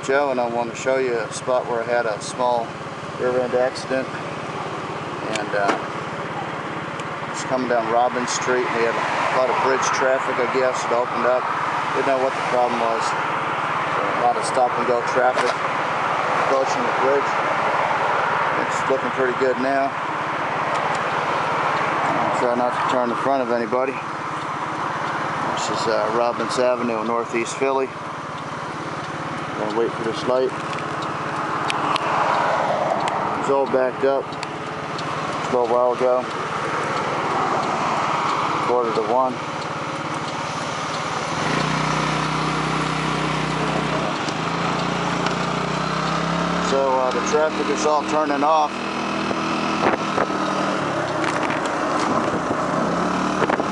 Joe, and I want to show you a spot where I had a small rear end accident, and just coming down Robin Street. We had a lot of bridge traffic, I guess. It opened up. Didn't know what the problem was. A lot of stop and go traffic approaching the bridge. It's looking pretty good now. Try not to turn in front of anybody. This is Robbins Avenue in Northeast Philly. Gonna wait for this light. It was all backed up a little while ago. 1:45. So the traffic is all turning off.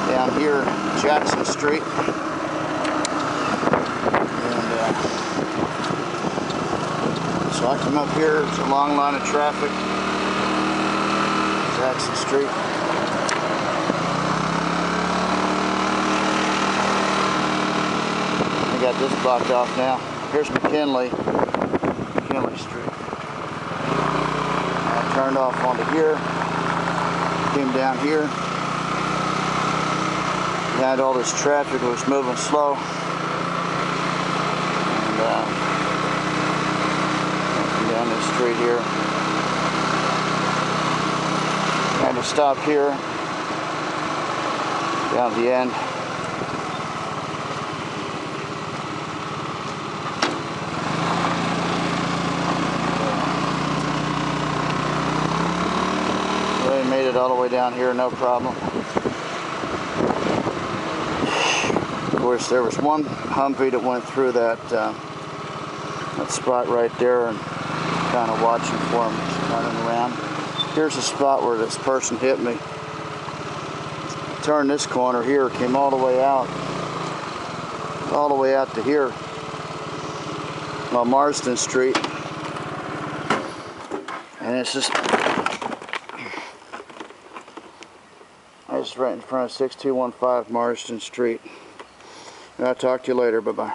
Down here, Jackson Street. So I come up here, it's a long line of traffic. Jackson Street. I got this blocked off now. Here's McKinley Street. I turned off onto here, came down here. Had all this traffic, it was moving slow. And down this street here. Had to stop here, down at the end. Really made it all the way down here, no problem. Of course, there was one Humvee that went through that spot right there, and kind of watching for him, running around. Here's a spot where this person hit me. Turned this corner here, came all the way out to here, on Marsden Street, and it's just right in front of 6215 Marsden Street. I'll talk to you later. Bye-bye.